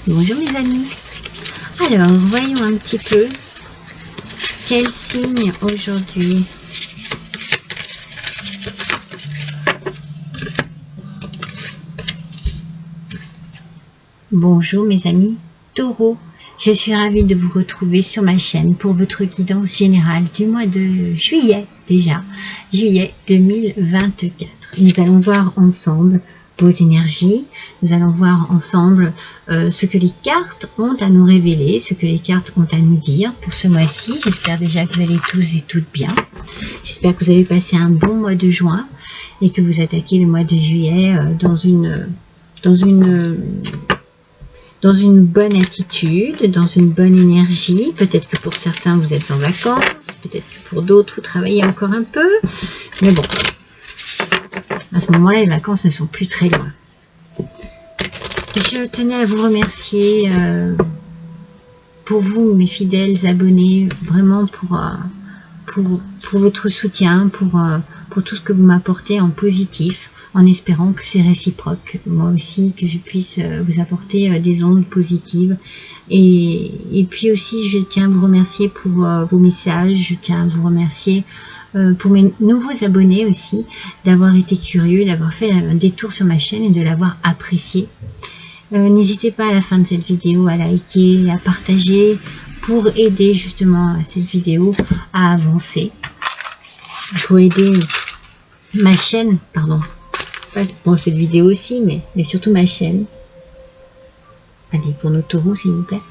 Bonjour mes amis. Alors, voyons un petit peu quel signe aujourd'hui. Bonjour mes amis Taureau. Je suis ravie de vous retrouver sur ma chaîne pour votre guidance générale du mois de juillet déjà, juillet 2024. Nous allons voir ensemble vos énergies, nous allons voir ensemble ce que les cartes ont à nous révéler, ce que les cartes ont à nous dire pour ce mois-ci. J'espère déjà que vous allez tous et toutes bien. J'espère que vous avez passé un bon mois de juin et que vous attaquez le mois de juillet dans une bonne attitude, dans une bonne énergie. Peut-être que pour certains vous êtes en vacances, peut-être que pour d'autres vous travaillez encore un peu, mais bon, à ce moment-là les vacances ne sont plus très loin. Je tenais à vous remercier pour vous mes fidèles abonnés, vraiment pour votre soutien, pour tout ce que vous m'apportez en positif, en espérant que c'est réciproque, moi aussi, que je puisse vous apporter des ondes positives. Et puis aussi, je tiens à vous remercier pour vos messages, je tiens à vous remercier pour mes nouveaux abonnés aussi, d'avoir été curieux, d'avoir fait un détour sur ma chaîne et de l'avoir apprécié. N'hésitez pas à la fin de cette vidéo à liker, à partager, pour aider justement cette vidéo à avancer, pour aider ma chaîne, pardon, bon, cette vidéo aussi, mais surtout ma chaîne. Allez, pour nos taureaux, s'il vous plaît,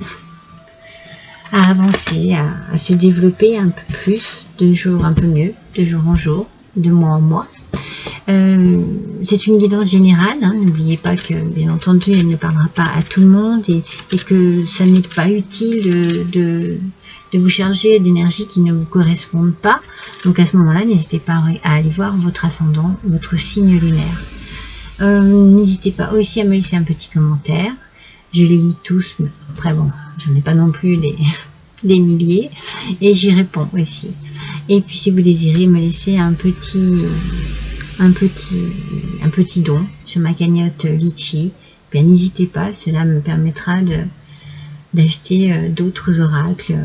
à avancer, à se développer un peu plus, de jour un peu mieux, de jour en jour, de mois en mois. C'est une guidance générale, hein. N'oubliez pas que bien entendu elle ne parlera pas à tout le monde et que ça n'est pas utile de vous charger d'énergie qui ne vous correspondent pas. Donc à ce moment là n'hésitez pas à aller voir votre ascendant, votre signe lunaire. N'hésitez pas aussi à me laisser un petit commentaire, je les lis tous, mais après bon, je n'ai pas non plus des milliers, et j'y réponds aussi. Et puis si vous désirez me laisser un petit don sur ma cagnotte Litchi, bien n'hésitez pas, cela me permettra d'acheter d'autres oracles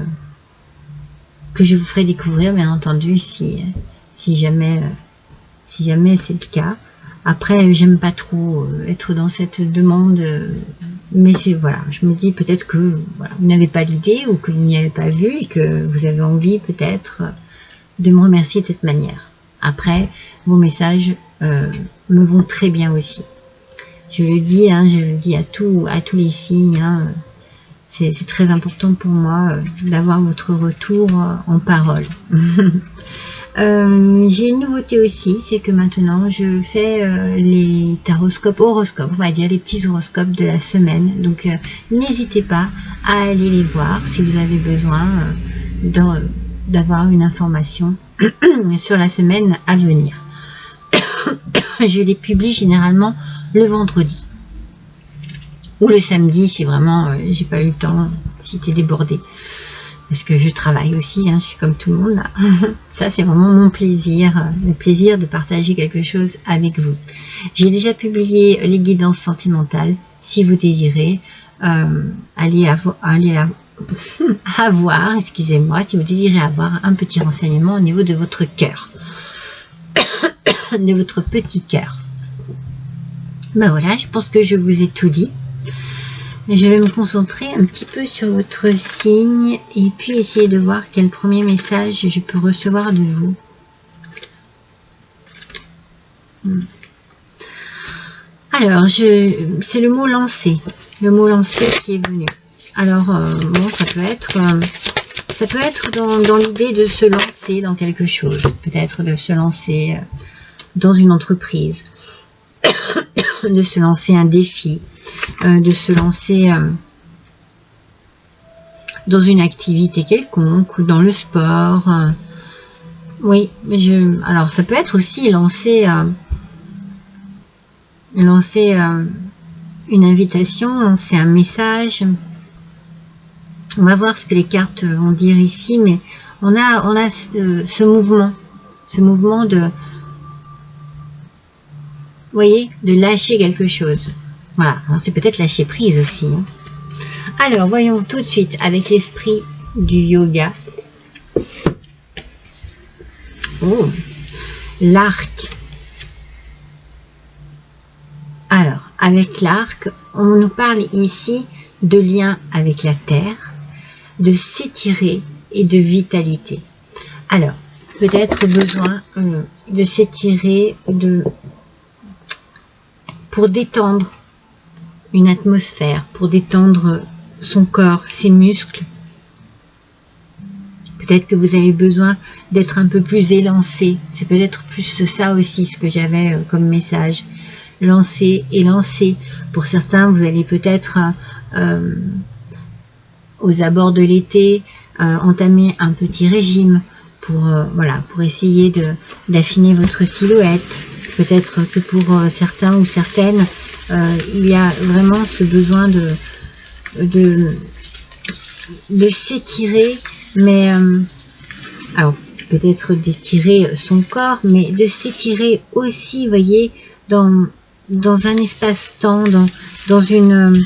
que je vous ferai découvrir, bien entendu, si jamais c'est le cas. Après, j'aime pas trop être dans cette demande, mais c'est voilà, je me dis peut-être que voilà, vous n'avez pas l'idée ou que vous n'y avez pas vu et que vous avez envie peut-être de me remercier de cette manière. Après, vos messages me vont très bien aussi. Je le dis, hein, je le dis à tous les signes. Hein, c'est très important pour moi d'avoir votre retour en parole. J'ai une nouveauté aussi, c'est que maintenant je fais les horoscopes, on va dire les petits horoscopes de la semaine. Donc n'hésitez pas à aller les voir si vous avez besoin d'avoir une information sur la semaine à venir. Je les publie généralement le vendredi ou le samedi si vraiment j'ai pas eu le temps, j'étais débordée parce que je travaille aussi, hein, je suis comme tout le monde là. Ça c'est vraiment mon plaisir, le plaisir de partager quelque chose avec vous. J'ai déjà publié les guidances sentimentales, si vous désirez excusez-moi, si vous désirez avoir un petit renseignement au niveau de votre cœur, de votre petit cœur. Ben voilà, je pense que je vous ai tout dit. Je vais me concentrer un petit peu sur votre signe et puis essayer de voir quel premier message je peux recevoir de vous. Alors, c'est le mot lancer. Le mot lancer qui est venu. Alors, bon, ça peut être dans l'idée de se lancer dans quelque chose. Peut-être de se lancer dans une entreprise. De se lancer un défi. De se lancer dans une activité quelconque ou dans le sport. Oui, alors ça peut être aussi lancer une invitation, lancer un message. On va voir ce que les cartes vont dire ici, mais on a ce mouvement de, vous voyez, de lâcher quelque chose. Voilà, c'est peut-être lâcher prise aussi. Hein. Alors, voyons tout de suite avec l'esprit du yoga. Oh, l'arc. Alors, avec l'arc, on nous parle ici de lien avec la terre, de s'étirer et de vitalité. Alors, peut-être besoin de s'étirer pour détendre une atmosphère, pour détendre son corps, ses muscles. Peut-être que vous avez besoin d'être un peu plus élancé. C'est peut-être plus ça aussi ce que j'avais comme message. Lancer et lancer. Pour certains, vous allez peut-être aux abords de l'été entamer un petit régime pour voilà, pour essayer d'affiner votre silhouette. Peut-être que pour certains ou certaines, il y a vraiment ce besoin de s'étirer, mais alors peut-être d'étirer son corps, mais de s'étirer aussi, voyez, dans un espace-temps, dans une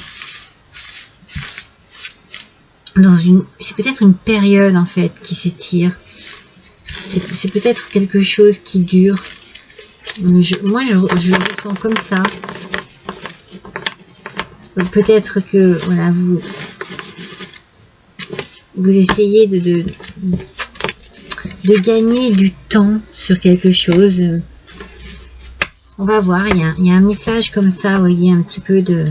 c'est peut-être une période en fait qui s'étire. C'est peut-être quelque chose qui dure. Moi, je le ressens comme ça. Peut-être que voilà, vous essayez de gagner du temps sur quelque chose. On va voir, il y a un message comme ça, vous voyez, un petit peu de...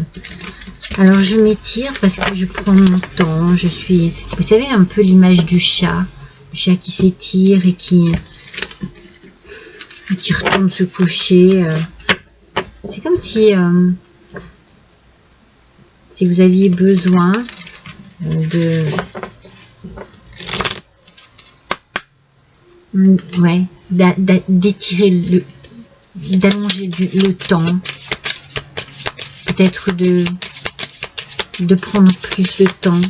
Alors je m'étire parce que je prends mon temps, vous savez, un peu l'image du chat. Le chat qui s'étire et qui retourne se coucher. C'est comme si vous aviez besoin d'étirer d'allonger le temps, peut-être de prendre plus de temps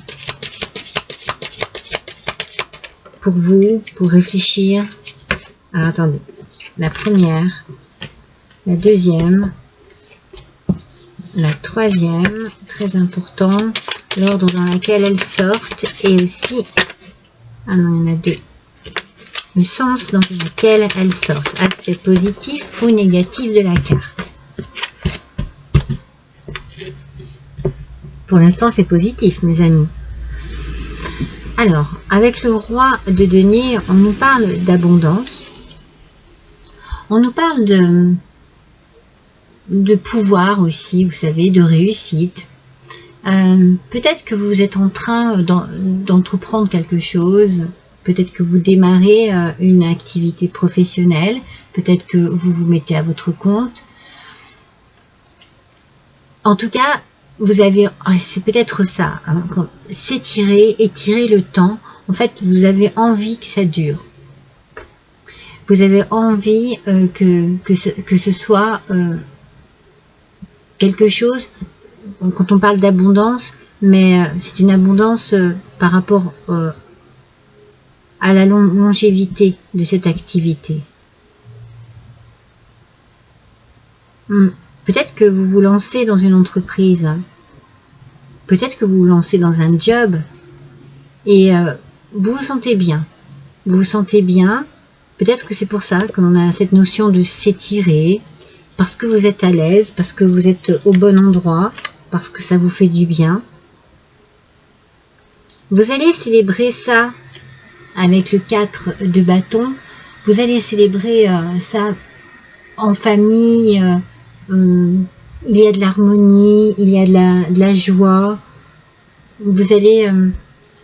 pour vous, pour réfléchir. Alors attendez, la première, la deuxième, la troisième, très important, l'ordre dans lequel elles sortent, et aussi, ah non, il y en a deux, le sens dans lequel elles sortent, aspect positif ou négatif de la carte. Pour l'instant, c'est positif, mes amis. Alors, avec le roi de denier, on nous parle d'abondance. On nous parle de pouvoir aussi, vous savez, de réussite. Peut-être que vous êtes en train d'entreprendre quelque chose. Peut-être que vous démarrez une activité professionnelle. Peut-être que vous vous mettez à votre compte. En tout cas, vous avez, c'est peut-être ça, hein, s'étirer, étirer le temps. En fait, vous avez envie que ça dure. Vous avez envie que ce soit quelque chose, quand on parle d'abondance, mais c'est une abondance par rapport à la longévité de cette activité. Peut-être que vous vous lancez dans une entreprise, peut-être que vous vous lancez dans un job, et vous vous sentez bien. Vous vous sentez bien, peut-être que c'est pour ça que l'on a cette notion de s'étirer, parce que vous êtes à l'aise, parce que vous êtes au bon endroit, parce que ça vous fait du bien. Vous allez célébrer ça avec le 4 de bâton. Vous allez célébrer ça en famille. Il y a de l'harmonie, il y a de la joie. Vous allez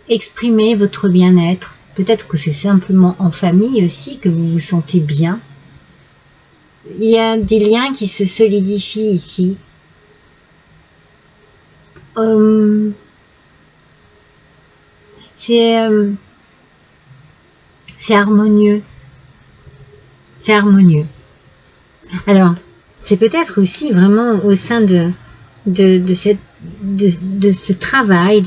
exprimer votre bien-être. Peut-être que c'est simplement en famille aussi que vous vous sentez bien. Il y a des liens qui se solidifient ici. C'est harmonieux. C'est harmonieux. Alors, c'est peut-être aussi vraiment au sein de ce travail,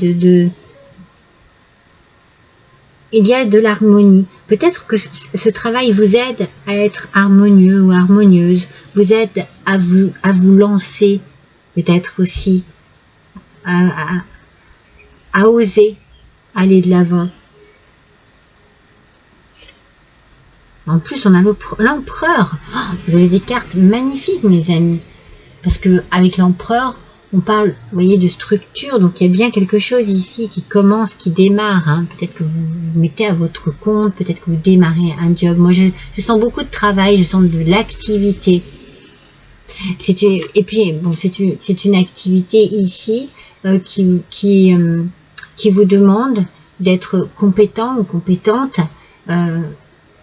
il y a de l'harmonie. Peut-être que ce travail vous aide à être harmonieux ou harmonieuse, vous aide à vous lancer, peut-être aussi, à à oser aller de l'avant. En plus, on a l'empereur. Oh, vous avez des cartes magnifiques, mes amis. Parce que avec l'empereur, on parle, vous voyez, de structure. Donc, il y a bien quelque chose ici qui commence, qui démarre. Hein. Peut-être que vous vous mettez à votre compte. Peut-être que vous démarrez un job. Moi, je sens beaucoup de travail. Je sens de l'activité. Et puis, bon, c'est une activité ici qui vous demande d'être compétent ou compétente.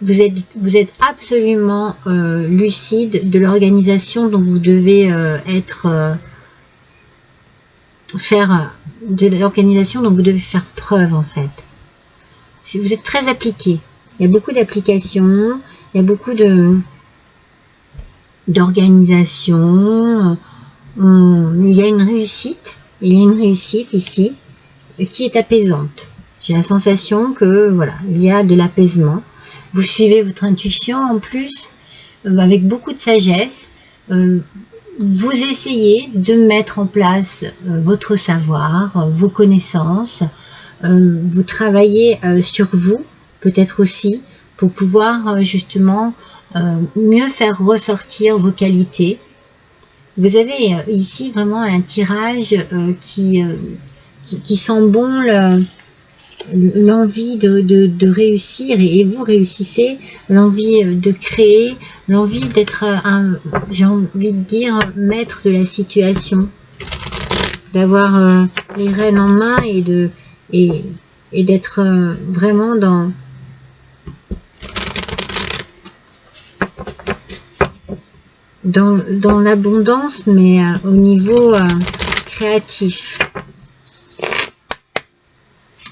Vous êtes absolument lucide de l'organisation dont vous devez faire preuve en fait. Vous êtes très appliqué. Il y a beaucoup d'applications, il y a beaucoup d'organisation. Il y a une réussite. Il y a une réussite ici qui est apaisante. J'ai la sensation que voilà, il y a de l'apaisement. Vous suivez votre intuition en plus, avec beaucoup de sagesse. Vous essayez de mettre en place votre savoir, vos connaissances. Vous travaillez sur vous, peut-être aussi, pour pouvoir justement mieux faire ressortir vos qualités. Vous avez ici vraiment un tirage qui sent bon l'envie de réussir et vous réussissez, l'envie de créer, l'envie d'être j'ai envie de dire, maître de la situation, d'avoir les rênes en main et d'être vraiment dans l'abondance, mais au niveau créatif.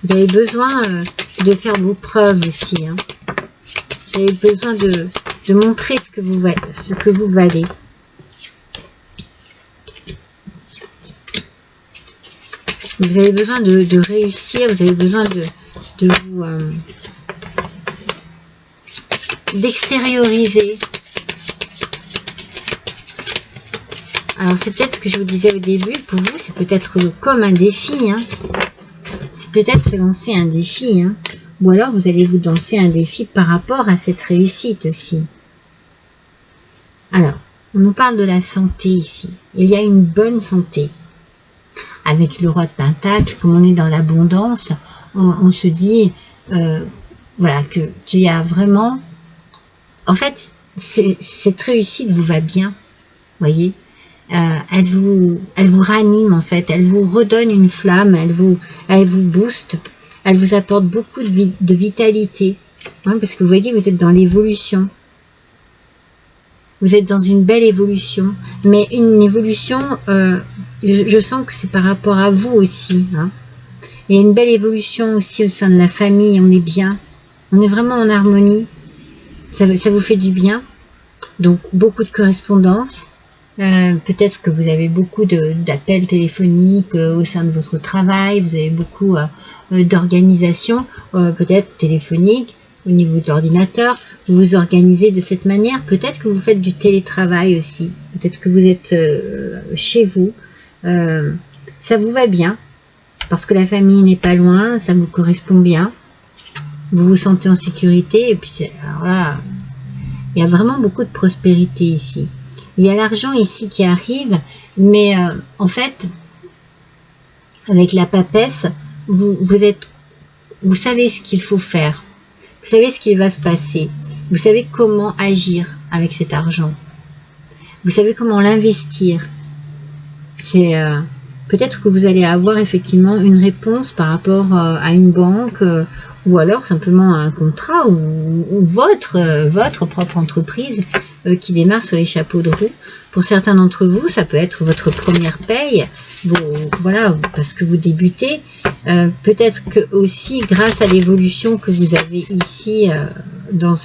Vous avez besoin de faire vos preuves aussi. Hein. Vous avez besoin de montrer ce que vous valez. Vous avez besoin de réussir, vous avez besoin de vous d'extérioriser. Alors c'est peut-être ce que je vous disais au début, pour vous c'est peut-être comme un défi, hein. C'est peut-être se lancer un défi, hein. Ou alors vous allez vous lancer un défi par rapport à cette réussite aussi. Alors, on nous parle de la santé ici. Il y a une bonne santé. Avec le roi de Pentacle, comme on est dans l'abondance, on se dit, voilà, qu'il y a vraiment... En fait, cette réussite vous va bien, voyez. Elle vous ranime en fait, elle vous redonne une flamme, elle vous booste, elle vous apporte beaucoup de vitalité, hein, parce que vous voyez, vous êtes dans l'évolution, vous êtes dans une belle évolution, mais une évolution, je sens que c'est par rapport à vous aussi, hein. Il y a une belle évolution aussi au sein de la famille, on est bien, on est vraiment en harmonie, ça vous fait du bien, donc beaucoup de correspondances. Peut-être que vous avez beaucoup d'appels téléphoniques au sein de votre travail, vous avez beaucoup d'organisation, peut-être téléphonique, au niveau de l'ordinateur, vous vous organisez de cette manière, peut-être que vous faites du télétravail aussi, peut-être que vous êtes chez vous, ça vous va bien, parce que la famille n'est pas loin, ça vous correspond bien, vous vous sentez en sécurité, et puis alors là, il y a vraiment beaucoup de prospérité ici. Il y a l'argent ici qui arrive, mais en fait, avec la papesse, vous savez ce qu'il faut faire. Vous savez ce qui va se passer. Vous savez comment agir avec cet argent. Vous savez comment l'investir. C'est peut-être que vous allez avoir effectivement une réponse par rapport à une banque ou alors simplement un contrat ou votre propre entreprise qui démarre sur les chapeaux de roue. Pour certains d'entre vous, ça peut être votre première paye, voilà, parce que vous débutez. Peut-être que aussi, grâce à l'évolution que vous avez ici dans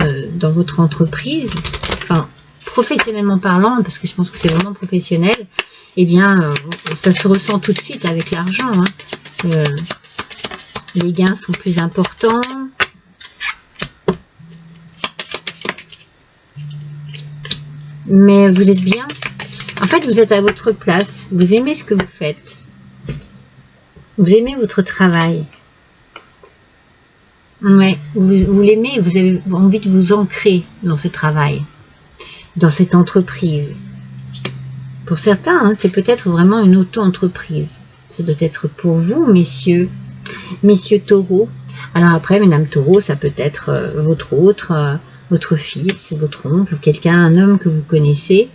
votre entreprise, enfin, professionnellement parlant, parce que je pense que c'est vraiment professionnel, eh bien, ça se ressent tout de suite avec l'argent. Hein. Les gains sont plus importants. Mais vous êtes bien. En fait, vous êtes à votre place. Vous aimez ce que vous faites. Vous aimez votre travail. Ouais, vous l'aimez, vous avez envie de vous ancrer dans ce travail, dans cette entreprise. Pour certains, hein, c'est peut-être vraiment une auto-entreprise. Ça doit être pour vous, messieurs taureaux. Alors après, mesdames taureaux, ça peut être votre autre, votre fils, votre oncle, quelqu'un, un homme que vous connaissez.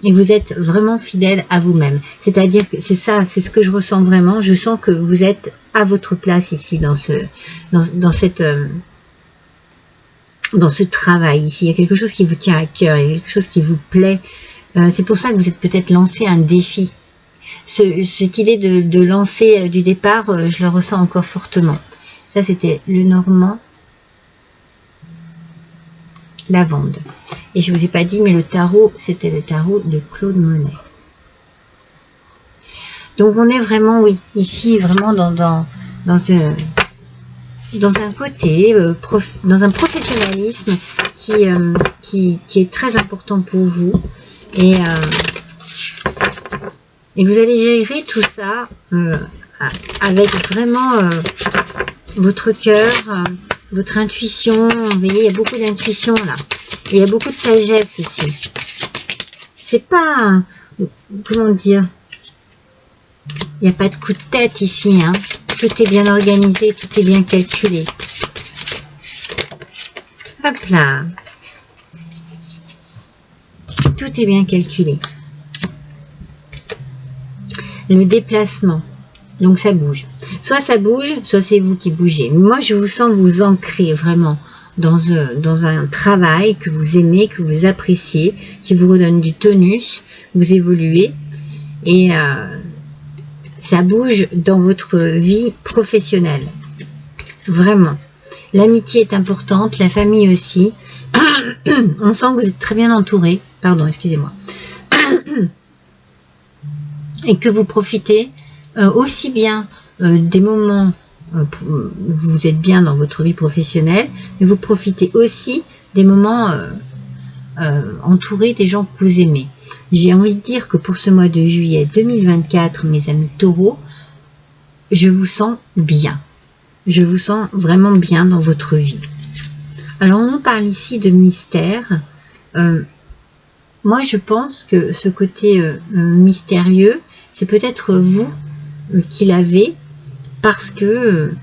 Et vous êtes vraiment fidèle à vous-même. C'est-à-dire que c'est ça, c'est ce que je ressens vraiment. Je sens que vous êtes à votre place ici dans ce travail ici. Il y a quelque chose qui vous tient à cœur, il y a quelque chose qui vous plaît. C'est pour ça que vous êtes peut-être lancé un défi. Cette idée de lancer du départ, je le ressens encore fortement. Ça, c'était le Normand Lavande. Et je ne vous ai pas dit, mais le tarot, c'était le tarot de Claude Monet. Donc, on est vraiment, oui, ici, vraiment dans un côté, dans un professionnalisme qui est très important pour vous. Et vous allez gérer tout ça avec vraiment votre cœur, votre intuition. Vous voyez, il y a beaucoup d'intuition là. Et il y a beaucoup de sagesse aussi. C'est pas... Comment dire? Il n'y a pas de coup de tête ici. Hein. Tout est bien organisé, tout est bien calculé. Hop là. Tout est bien calculé. Le déplacement. Donc ça bouge. Soit ça bouge, soit c'est vous qui bougez. Moi, je vous sens vous ancrer vraiment dans un travail que vous aimez, que vous appréciez, qui vous redonne du tonus, vous évoluez. Et ça bouge dans votre vie professionnelle. Vraiment. L'amitié est importante, la famille aussi. On sent que vous êtes très bien entouré. Pardon, excusez-moi. Et que vous profitez aussi bien des moments où vous êtes bien dans votre vie professionnelle, mais vous profitez aussi des moments entourés des gens que vous aimez. J'ai envie de dire que pour ce mois de juillet 2024, mes amis taureaux, je vous sens bien. Je vous sens vraiment bien dans votre vie. Alors, on nous parle ici de mystère. Moi, je pense que ce côté mystérieux, c'est peut-être vous qui l'avez parce que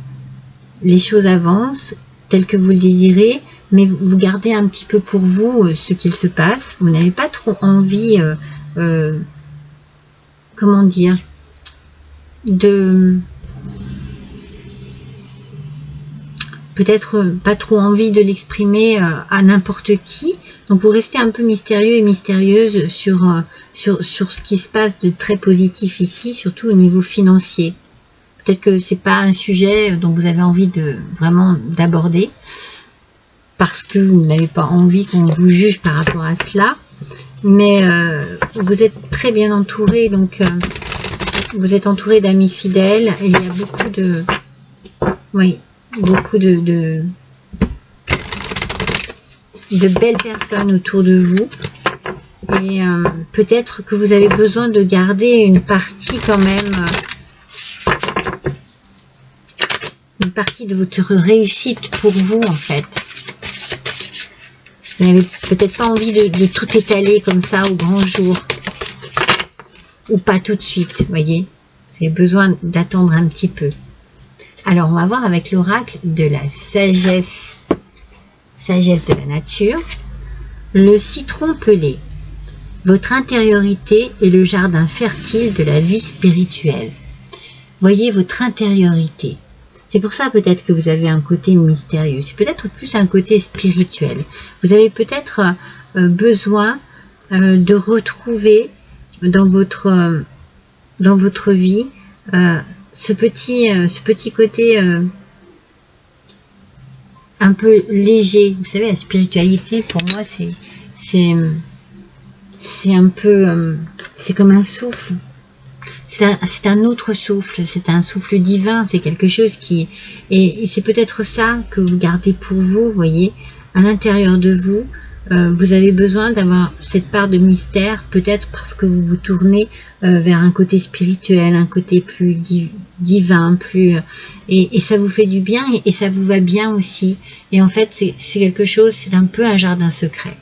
les choses avancent telles que vous le désirez, mais vous gardez un petit peu pour vous ce qu'il se passe. Vous n'avez pas trop envie, comment dire, peut-être pas trop envie de l'exprimer à n'importe qui. Donc vous restez un peu mystérieux et mystérieuse sur ce qui se passe de très positif ici, surtout au niveau financier. Peut-être que c'est pas un sujet dont vous avez envie vraiment d'aborder, parce que vous n'avez pas envie qu'on vous juge par rapport à cela. Mais vous êtes très bien entouré, donc vous êtes entouré d'amis fidèles. Et il y a beaucoup de... Oui, beaucoup de belles personnes autour de vous. Et peut-être que vous avez besoin de garder une partie quand même... une partie de votre réussite pour vous, en fait. Vous n'avez peut-être pas envie de tout étaler comme ça au grand jour. Ou pas tout de suite, vous voyez. Vous avez besoin d'attendre un petit peu. Alors, on va voir avec l'oracle de la sagesse. Sagesse de la nature. Le citron pelé. Votre intériorité est le jardin fertile de la vie spirituelle. Voyez votre intériorité. C'est pour ça peut-être que vous avez un côté mystérieux. C'est peut-être plus un côté spirituel. Vous avez peut-être besoin de retrouver dans votre vie ce petit côté un peu léger. Vous savez, la spiritualité, pour moi, c'est un peu... c'est comme un souffle. C'est un autre souffle, c'est un souffle divin, c'est quelque chose qui... Et c'est peut-être ça que vous gardez pour vous, voyez, à l'intérieur de vous. vous avez besoin d'avoir cette part de mystère, peut-être parce que vous vous tournez vers un côté spirituel, un côté plus divin, plus et ça vous fait du bien et ça vous va bien aussi. Et en fait, c'est quelque chose, c'est un peu un jardin secret.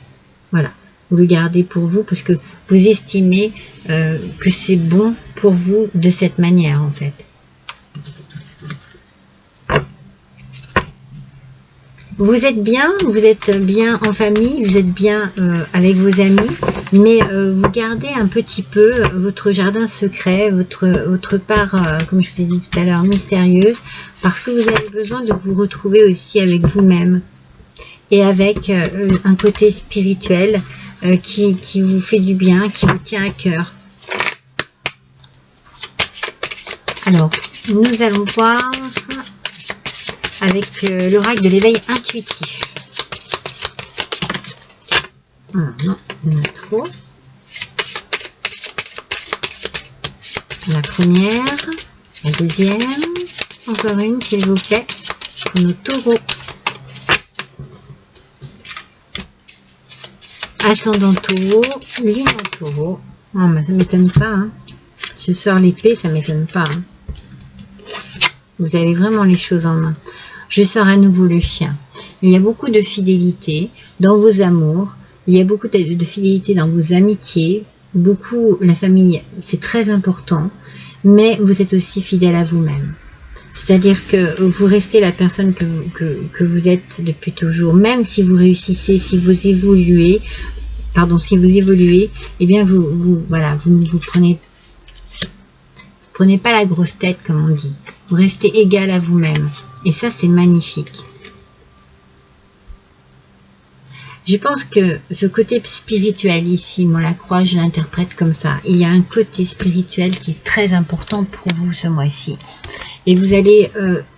Voilà, vous le gardez pour vous parce que vous estimez que c'est bon pour vous de cette manière, en fait. Vous êtes bien en famille, vous êtes bien avec vos amis, mais vous gardez un petit peu votre jardin secret, votre part, comme je vous ai dit tout à l'heure, mystérieuse, parce que vous avez besoin de vous retrouver aussi avec vous-même et avec un côté spirituel qui vous fait du bien, qui vous tient à cœur. Alors, nous allons voir avec l'oracle de l'éveil intuitif. Ah, non, il y en a trop. La première, la deuxième, encore une s'il vous plaît, pour nos taureaux. Ascendant taureau, lune en taureau. Oh, bah, ça ne m'étonne pas. Hein. Je sors l'épée, ça ne m'étonne pas. Hein. Vous avez vraiment les choses en main. Je sors à nouveau le chien. Il y a beaucoup de fidélité dans vos amours. Il y a beaucoup de fidélité dans vos amitiés. Beaucoup, la famille, c'est très important. Mais vous êtes aussi fidèle à vous-même. C'est-à-dire que vous restez la personne que vous êtes depuis toujours. Même si vous réussissez, si vous évoluez, eh bien voilà, vous ne vous prenez pas la grosse tête, comme on dit. Vous restez égal à vous-même. Et ça, c'est magnifique. Je pense que ce côté spirituel ici, moi la croix, je l'interprète comme ça. Il y a un côté spirituel qui est très important pour vous ce mois-ci. Et vous allez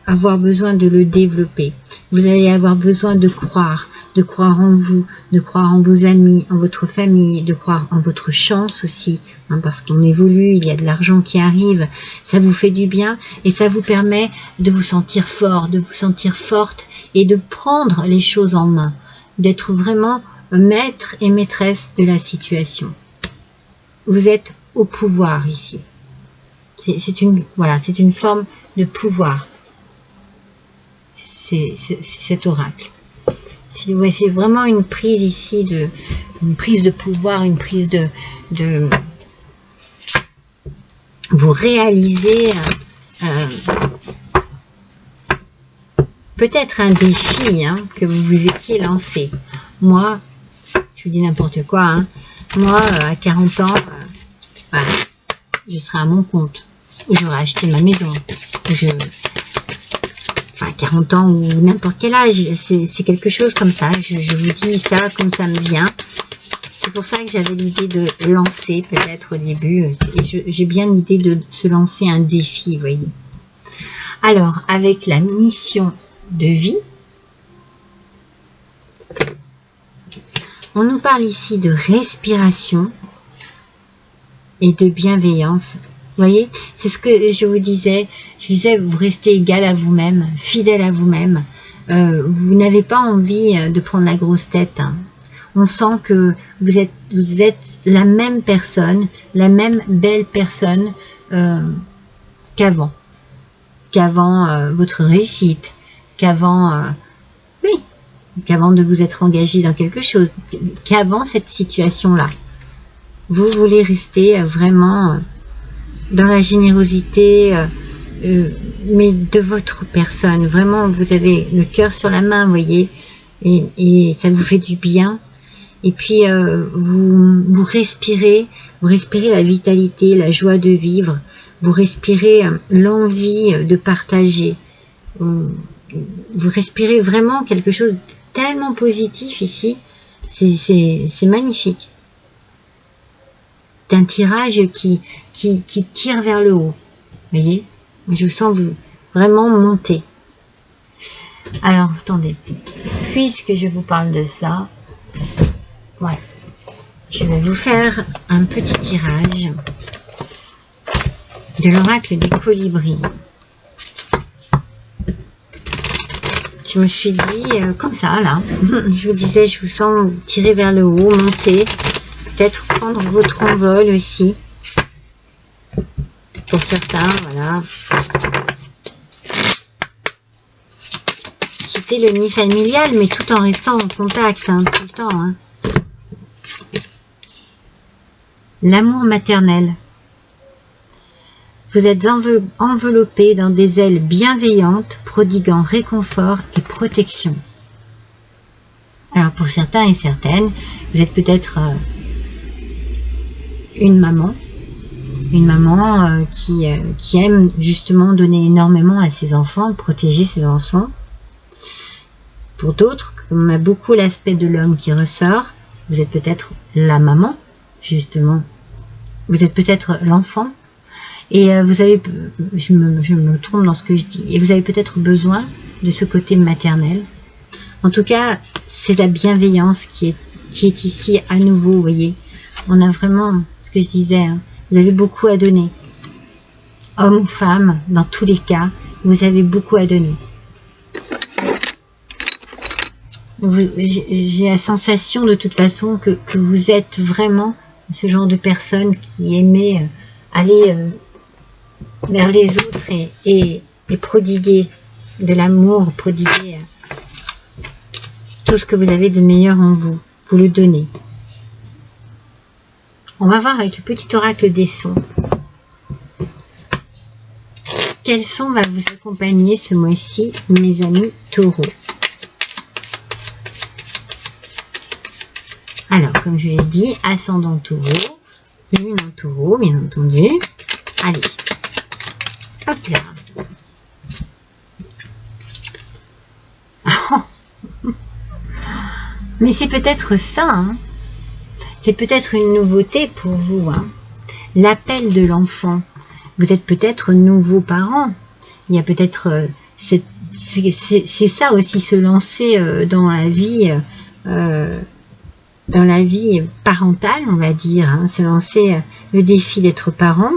avoir besoin de le développer. Vous allez avoir besoin de croire en vous, de croire en vos amis, en votre famille, de croire en votre chance aussi, hein, parce qu'on évolue, il y a de l'argent qui arrive, ça vous fait du bien et ça vous permet de vous sentir fort, de vous sentir forte et de prendre les choses en main, d'être vraiment maître et maîtresse de la situation. Vous êtes au pouvoir ici. C'est une forme de pouvoir. C'est cet oracle. C'est vraiment une prise ici, une prise de pouvoir, une prise de vous réaliser peut-être un défi que vous vous étiez lancé. Moi, je vous dis n'importe quoi, hein. Moi, à 40 ans, voilà, je serai à mon compte. J'aurais acheté ma maison. Enfin, 40 ans ou n'importe quel âge, c'est quelque chose comme ça. Je vous dis ça comme ça me vient. C'est pour ça que j'avais l'idée de lancer peut-être au début. J'ai bien l'idée de se lancer un défi, vous voyez. Alors, avec la mission de vie, on nous parle ici de respiration et de bienveillance. Vous voyez, c'est ce que je vous disais. Je disais, vous restez égal à vous-même, fidèle à vous-même. Vous n'avez pas envie de prendre la grosse tête. Hein. On sent que vous êtes la même personne, la même belle personne qu'avant. Qu'avant votre réussite, qu'avant de vous être engagé dans quelque chose, qu'avant cette situation-là. Vous voulez rester vraiment dans la générosité, mais de votre personne. Vraiment, vous avez le cœur sur la main, vous voyez, et ça vous fait du bien. Et puis, vous respirez la vitalité, la joie de vivre, vous respirez l'envie de partager. Vous respirez vraiment quelque chose de tellement positif ici, c'est magnifique. C'est un tirage qui tire vers le haut. Vous voyez, je vous sens vraiment monter. Alors, attendez, puisque je vous parle de ça, ouais, je vais vous faire un petit tirage de l'oracle des colibris. Je je me suis dit, comme ça, là, je vous disais, je vous sens vous tirer vers le haut, monter, peut-être prendre votre envol aussi. Pour certains, voilà. Quitter le nid familial, mais tout en restant en contact, hein, tout le temps. Hein. L'amour maternel. Vous êtes enveloppé dans des ailes bienveillantes, prodiguant réconfort et protection. Alors pour certains et certaines, vous êtes peut-être une maman qui aime justement donner énormément à ses enfants, protéger ses enfants. Pour d'autres, comme on a beaucoup l'aspect de l'homme qui ressort, vous êtes peut-être la maman, justement. Vous êtes peut-être l'enfant. Et vous avez, je me trompe dans ce que je dis, et vous avez peut-être besoin de ce côté maternel. En tout cas, c'est la bienveillance qui est ici à nouveau, vous voyez. On a vraiment, ce que je disais, hein, vous avez beaucoup à donner. Homme ou femme, dans tous les cas, vous avez beaucoup à donner. J'ai la sensation de toute façon que vous êtes vraiment ce genre de personne qui aimait aller vers les autres et prodiguer de l'amour, prodiguer tout ce que vous avez de meilleur en vous. Vous le donnez. On va voir avec le petit oracle des sons. Quel son va vous accompagner ce mois-ci, mes amis taureaux? Alors, comme je l'ai dit, ascendant taureau, lune en taureau, bien entendu. Allez, hop là. Mais c'est peut-être ça, hein. C'est peut-être une nouveauté pour vous, hein. L'appel de l'enfant. Vous êtes peut-être nouveaux parents. Il y a peut-être... c'est ça aussi, se lancer dans la vie parentale, on va dire, hein, se lancer le défi d'être parent.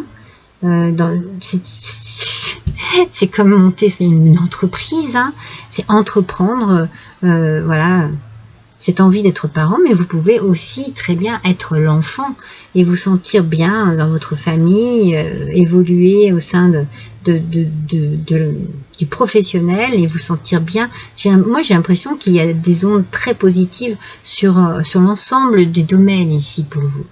C'est comme monter une entreprise, hein, c'est entreprendre, voilà, cette envie d'être parent, mais vous pouvez aussi très bien être l'enfant et vous sentir bien dans votre famille, évoluer au sein du professionnel et vous sentir bien. Moi, j'ai l'impression qu'il y a des ondes très positives sur l'ensemble des domaines ici pour vous.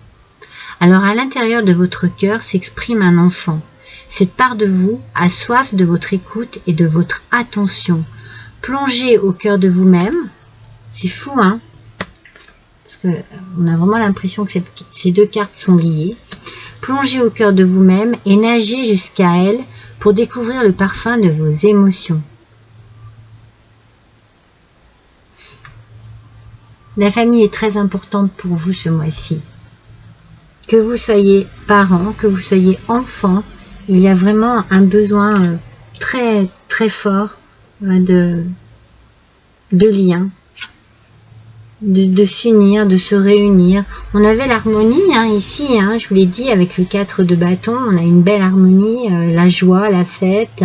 Alors, à l'intérieur de votre cœur s'exprime un enfant. Cette part de vous a soif de votre écoute et de votre attention. Plongez au cœur de vous-même. C'est fou, hein? Parce qu'on a vraiment l'impression que ces deux cartes sont liées. Plongez au cœur de vous-même et nagez jusqu'à elle pour découvrir le parfum de vos émotions. La famille est très importante pour vous ce mois-ci. Que vous soyez parent, que vous soyez enfant, il y a vraiment un besoin très très fort de lien, de s'unir, de se réunir. On avait l'harmonie, hein, ici, hein, je vous l'ai dit, avec le 4 de bâton, on a une belle harmonie, la joie, la fête.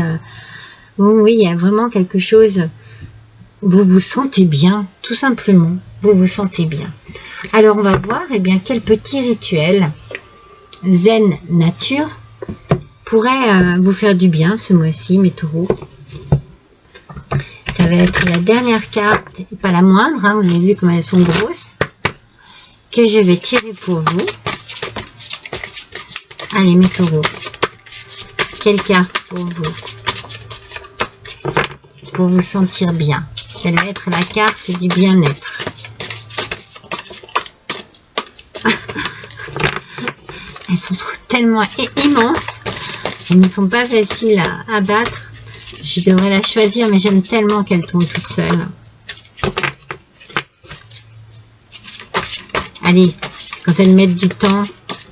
Oui, il y a vraiment quelque chose, vous vous sentez bien, tout simplement, vous vous sentez bien. Alors on va voir, eh bien, quel petit rituel zen nature pourrait vous faire du bien ce mois-ci, mes taureaux. Ça va être la dernière carte, et pas la moindre, hein, vous avez vu comment elles sont grosses, que je vais tirer pour vous. Allez, mes taureaux, quelle carte pour vous sentir bien? Elle va être la carte du bien-être. Elles sont tellement immenses, elles ne sont pas faciles à battre. Je devrais la choisir, mais j'aime tellement qu'elle tombe toute seule. Allez, quand elles mettent du temps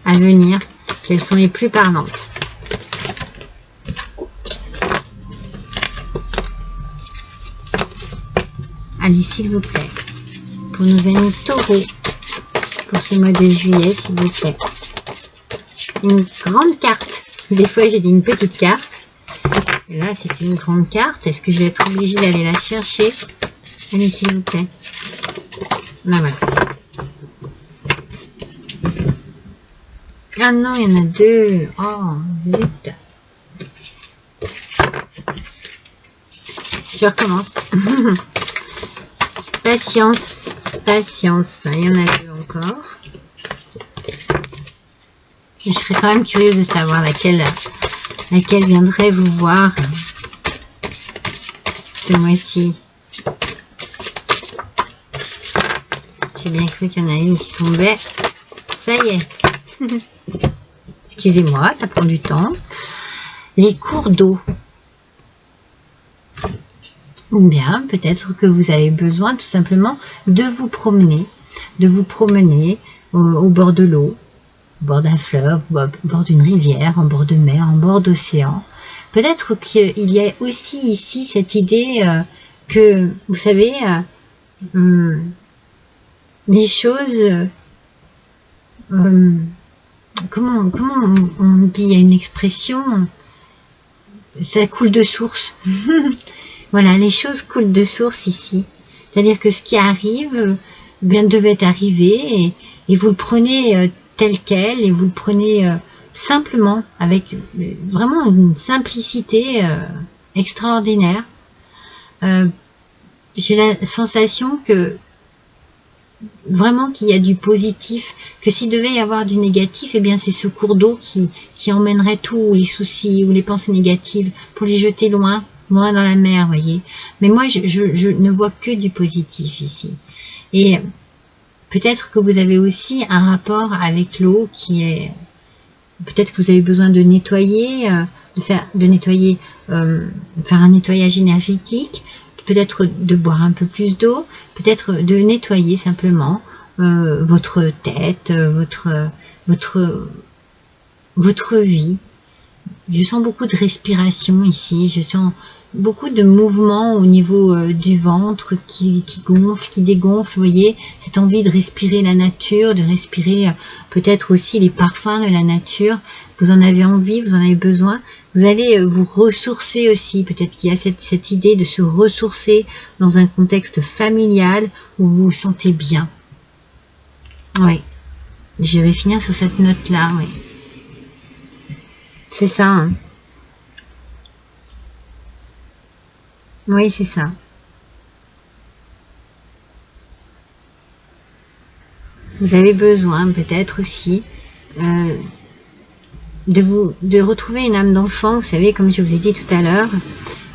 à venir, qu'elles sont les plus parlantes. Allez, s'il vous plaît, pour nos amis taureaux, pour ce mois de juillet, s'il vous plaît. Une grande carte. Des fois, j'ai dit une petite carte. Et là, c'est une grande carte. Est-ce que je vais être obligée d'aller la chercher? Allez, s'il vous plaît. Là, voilà. Ah non, il y en a deux. Oh, zut. Je recommence. Patience, patience. Il y en a deux encore. Je serais quand même curieuse de savoir laquelle viendrait vous voir ce mois-ci. J'ai bien cru qu'il y en a une qui tombait. Ça y est. Excusez-moi, ça prend du temps. Les cours d'eau. Ou bien, peut-être que vous avez besoin tout simplement de vous promener au bord de l'eau, au bord d'un fleuve, au bord d'une rivière, en bord de mer, en bord d'océan. Peut-être qu'il y a aussi ici cette idée que, vous savez, les choses, comment on dit, il y a une expression, ça coule de source. Voilà, les choses coulent de source ici. C'est-à-dire que ce qui arrive, bien devait arriver, et vous le prenez tel quel, et vous le prenez simplement, avec vraiment une simplicité extraordinaire. J'ai la sensation que vraiment qu'il y a du positif, que s'il devait y avoir du négatif, eh bien c'est ce cours d'eau qui emmènerait tous les soucis ou les pensées négatives pour les jeter loin dans la mer, voyez. Mais moi, je ne vois que du positif ici. Et peut-être que vous avez aussi un rapport avec l'eau qui est... Peut-être que vous avez besoin de nettoyer, faire un nettoyage énergétique, peut-être de boire un peu plus d'eau, peut-être de nettoyer simplement votre tête, votre vie. Je sens beaucoup de respiration ici, je sens beaucoup de mouvements au niveau du ventre qui gonfle, qui dégonfle, vous voyez, cette envie de respirer la nature, de respirer peut-être aussi les parfums de la nature. Vous en avez envie, vous en avez besoin, vous allez vous ressourcer aussi, peut-être qu'il y a cette idée de se ressourcer dans un contexte familial où vous vous sentez bien. Oui, je vais finir sur cette note-là, oui. C'est ça, hein. Oui, c'est ça. Vous avez besoin peut-être aussi de retrouver une âme d'enfant, vous savez, comme je vous ai dit tout à l'heure,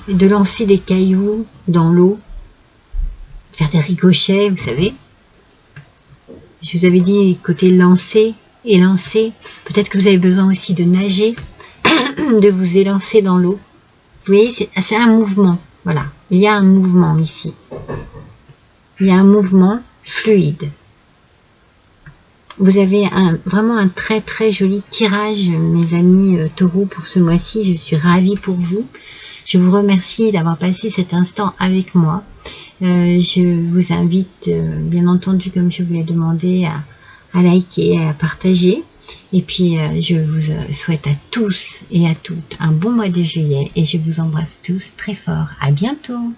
de lancer des cailloux dans l'eau, faire des ricochets, vous savez. Je vous avais dit côté lancer, élancer. Peut-être que vous avez besoin aussi de nager, de vous élancer dans l'eau. Vous voyez, c'est un mouvement. Voilà, il y a un mouvement ici. Il y a un mouvement fluide. Vous avez vraiment un très très joli tirage, mes amis taureaux, pour ce mois-ci. Je suis ravie pour vous. Je vous remercie d'avoir passé cet instant avec moi. Je vous invite, bien entendu, comme je vous l'ai demandé, à liker, à partager. Et puis, je vous souhaite à tous et à toutes un bon mois de juillet. Et je vous embrasse tous très fort. À bientôt!